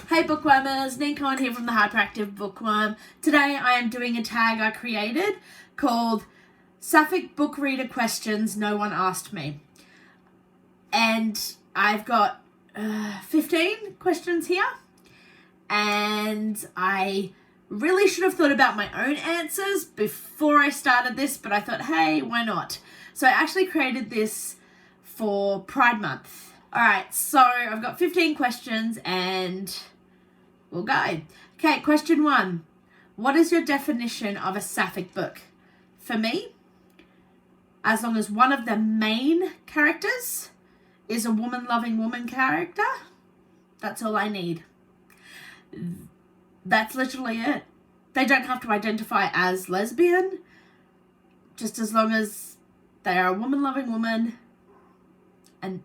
Hey bookwormers, Nico here from the Hyperactive Bookworm. Today I am doing a tag I created called Sapphic Book Reader Questions No One Asked Me. And I've got 15 questions here. And I really should have thought about my own answers before I started this, but I thought, hey, why not? So I actually created this for Pride Month. Alright, so I've got 15 questions and we'll go. Okay, question 1. What is your definition of a sapphic book? For me, as long as one of the main characters is a woman-loving woman character, that's all I need. That's literally it. They don't have to identify as lesbian, just as long as they are a woman-loving woman, and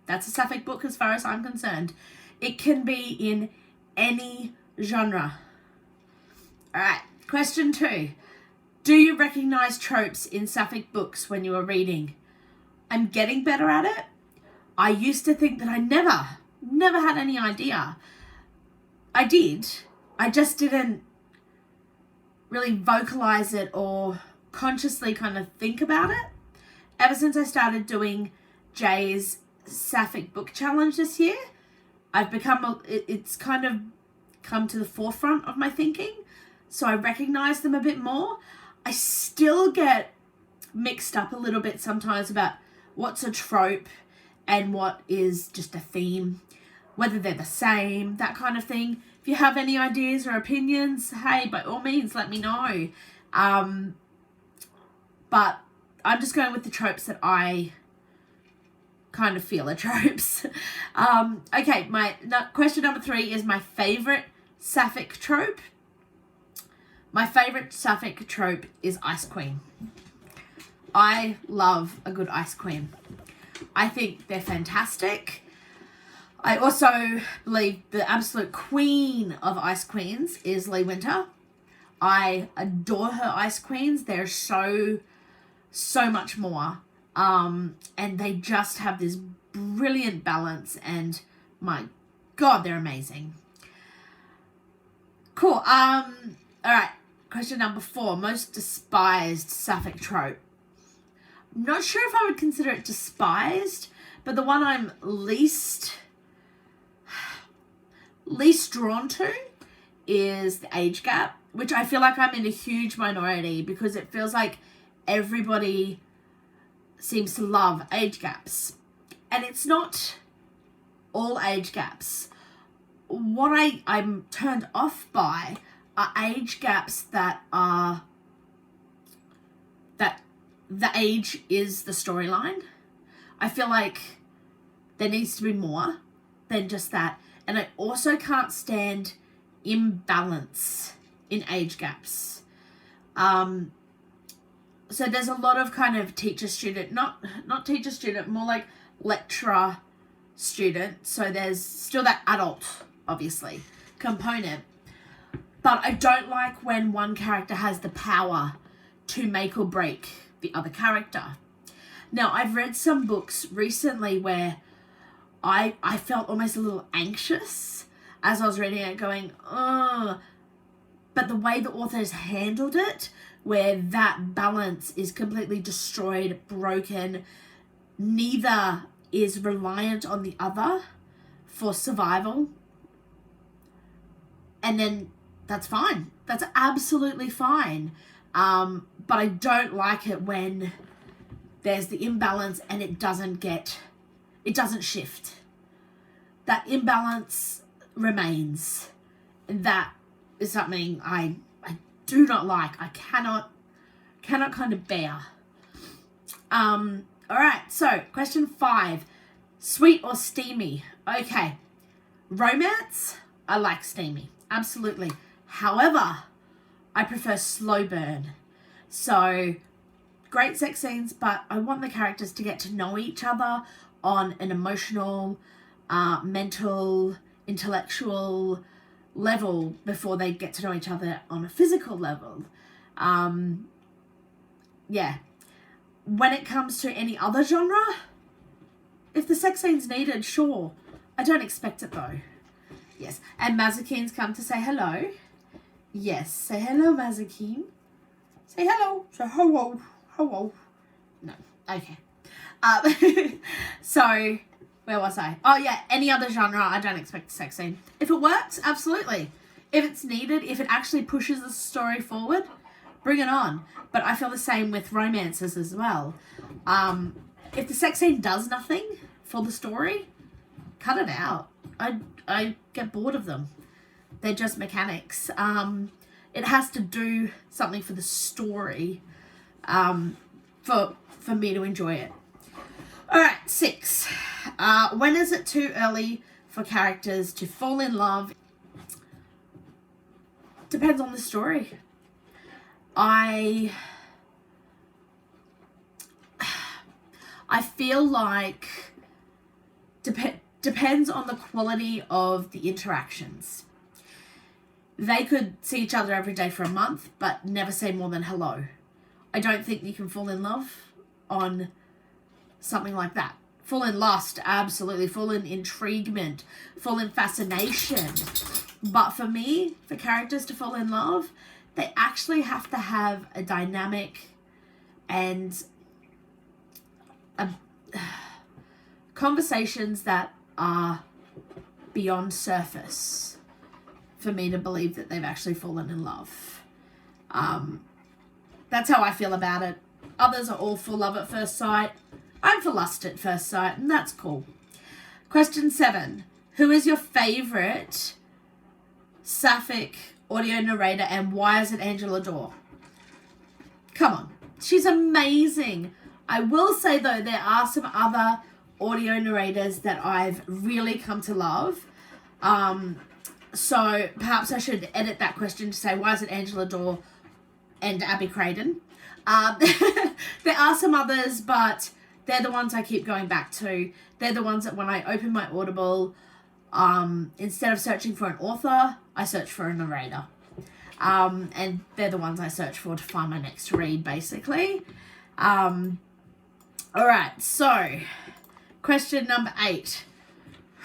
that's a sapphic book as far as I'm concerned. It can be in any genre. Alright, question 2. Do you recognize tropes in sapphic books when you are reading? I'm getting better at it. I used to think that I never had any idea. I did. I just didn't really vocalize it or consciously kind of think about it. Ever since I started doing Jay's Sapphic Book Challenge this year, I've become, it's kind of come to the forefront of my thinking. So I recognize them a bit more. I still get mixed up a little bit sometimes about what's a trope and what is just a theme, whether they're the same, that kind of thing. If you have any ideas or opinions, hey, by all means, let me know. But I'm just going with the tropes that I kind of feel are tropes. Okay, question number 3 is my favorite sapphic trope. My favorite sapphic trope is Ice Queen. I love a good Ice Queen. I think they're fantastic. I also believe the absolute queen of Ice Queens is Lee Winter. I adore her Ice Queens. They're so much more. And they just have this brilliant balance, and my God, they're amazing. Cool. All right. Question number 4. Most despised sapphic trope. I'm not sure if I would consider it despised, but the one I'm least drawn to is the age gap, which I feel like I'm in a huge minority because it feels like everybody seems to love age gaps. And it's not all age gaps. What I'm turned off by are age gaps that the age is the storyline. I feel like there needs to be more than just that. And I also can't stand imbalance in age gaps. So there's a lot of kind of teacher-student, not teacher-student, more like lecturer-student. So there's still that adult, obviously, component. But I don't like when one character has the power to make or break the other character. Now, I've read some books recently where I felt almost a little anxious as I was reading it, going, oh. But the way the authors handled it, where that balance is completely destroyed, broken, neither is reliant on the other for survival. And then that's fine. That's absolutely fine. But I don't like it when there's the imbalance and it doesn't shift. That imbalance remains. And that is something I do not like. I cannot kind of bear. All right, so question 5. Sweet or steamy? Okay. Romance, I like steamy. Absolutely. However, I prefer slow burn. So, great sex scenes, but I want the characters to get to know each other on an emotional, mental, intellectual level before they get to know each other on a physical level. Yeah. When it comes to any other genre, if the sex scene's needed, sure. I don't expect it though. Yes. And Mazakeen's come to say hello. Yes. Say hello, Mazakeen. Say hello. Say hello. Hello. No. Okay. So, where was I? Oh, yeah. Any other genre, I don't expect a sex scene. If it works, absolutely. If it's needed, if it actually pushes the story forward, bring it on. But I feel the same with romances as well. If the sex scene does nothing for the story, cut it out. I get bored of them. They're just mechanics. It has to do something for the story, for me to enjoy it. All right, 6. When is it too early for characters to fall in love? Depends on the story. I feel like depends on the quality of the interactions. They could see each other every day for a month, but never say more than hello. I don't think you can fall in love on something like that. Fall in lust, absolutely. Fall in intriguement. Fall in fascination. But for me, for characters to fall in love, they actually have to have a dynamic and conversations that are beyond surface for me to believe that they've actually fallen in love. That's how I feel about it. Others are all for love at first sight. I'm for lust at first sight, and that's cool. Question 7. Who is your favourite sapphic audio narrator, and why is it Angela Dorr? Come on. She's amazing. I will say, though, there are some other audio narrators that I've really come to love. So perhaps I should edit that question to say, why is it Angela Dorr and Abby Craden? There are some others, but they're the ones I keep going back to. They're the ones that when I open my Audible, instead of searching for an author, I search for a narrator. And they're the ones I search for to find my next read, basically. All right, so question number 8.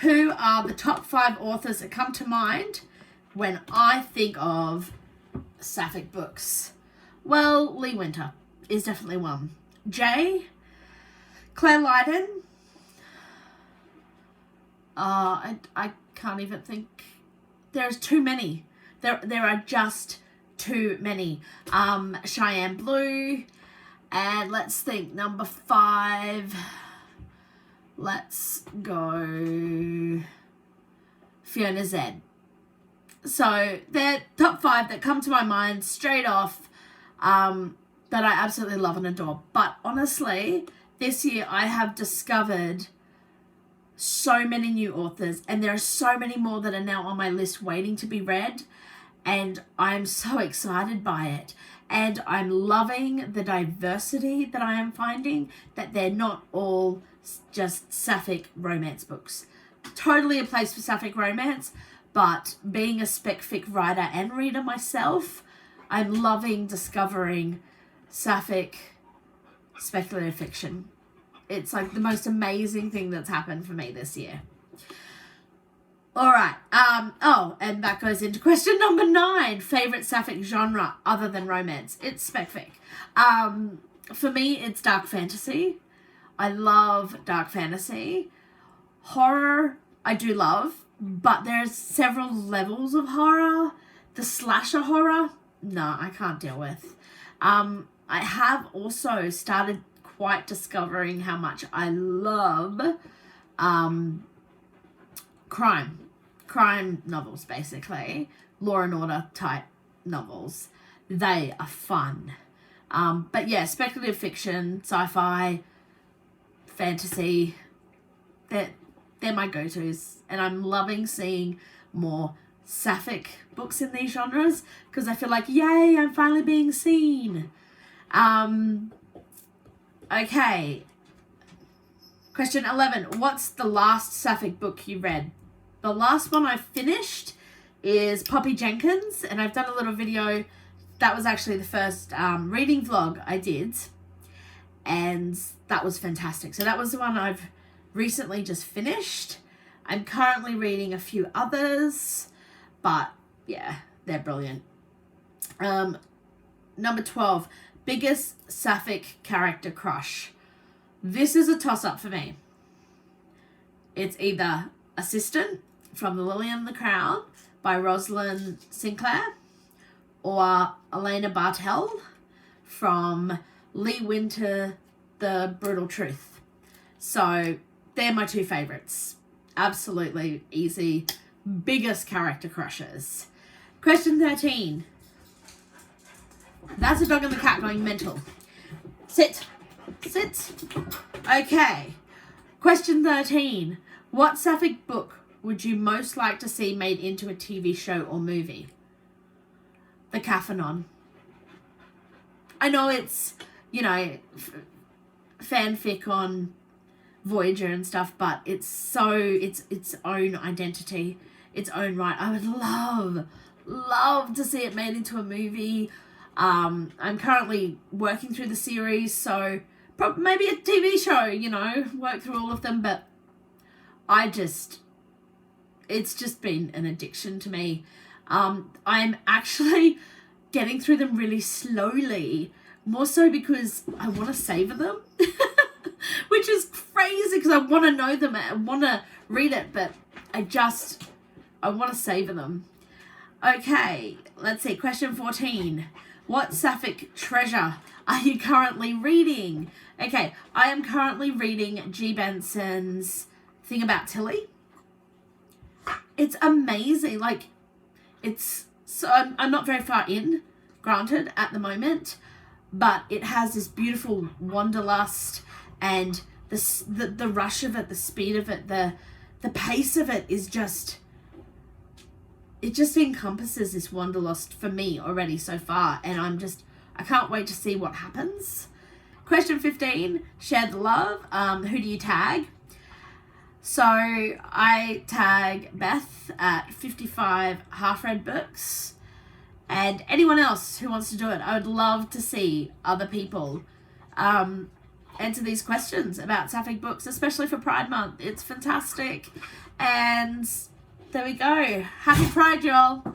Who are the top 5 authors that come to mind when I think of sapphic books? Well, Lee Winter is definitely one. Jay, Claire Lydon. I can't even think. There's too many. There are just too many. Cheyenne Blue. And let's think, number 5. Let's go Fiona Zed. So they're top 5 that come to my mind straight off, that I absolutely love and adore. But honestly, this year I have discovered so many new authors, and there are so many more that are now on my list waiting to be read, and I'm so excited by it. And I'm loving the diversity that I am finding, that they're not all just sapphic romance books. Totally a place for sapphic romance, but being a spec fic writer and reader myself, I'm loving discovering sapphic speculative fiction. It's like the most amazing thing that's happened for me this year. All right. And that goes into question number 9. Favorite sapphic genre other than romance? It's spec fic. For me, it's dark fantasy. I love dark fantasy. Horror, I do love, but there's several levels of horror. The slasher horror, no, I can't deal with. I have also started quite discovering how much I love crime novels, basically. Law and Order type novels. They are fun. But yeah, speculative fiction, sci-fi, fantasy, they're my go-tos. And I'm loving seeing more sapphic books in these genres because I feel like, yay, I'm finally being seen. Okay. Question 11. What's the last sapphic book you read? The last one I finished is Poppy Jenkins, and I've done a little video. That was actually the first reading vlog I did, and that was fantastic. So that was the one I've recently just finished. I'm currently reading a few others, but yeah, they're brilliant. Number 12, biggest sapphic character crush. This is a toss-up for me. It's either Assistant from The Lily and the Crown by Rosalind Sinclair, or Elena Bartel from Lee Winter, The Brutal Truth. So they're my two favourites. Absolutely easy. Biggest character crushes. Question 13. That's a dog and the cat going mental. Sit. Sit. Okay. Question 13. What sapphic book would you most like to see made into a TV show or movie? The Caphanon. I know it's, fanfic on Voyager and stuff, but it's its own identity, its own right. I would love to see it made into a movie. I'm currently working through the series, so maybe a TV show, work through all of them, but it's just been an addiction to me. I'm actually getting through them really slowly, more so because I want to savor them, which is crazy because I want to know them, I want to read it, but I want to savor them. Okay, let's see, question 14. What sapphic treasure are you currently reading? Okay, I am currently reading G. Benson's Thing About Tilly. It's amazing. I'm not very far in, granted, at the moment, but it has this beautiful wanderlust, and the rush of it, the speed of it, the pace of it is just, it just encompasses this wanderlust for me already so far, and I can't wait to see what happens. Question 15, share the love. Who do you tag? So I tag Beth at 55 Half-Read Books, and anyone else who wants to do it. I would love to see other people answer these questions about sapphic books, especially for Pride Month. It's fantastic. And there we go. Happy Pride, y'all.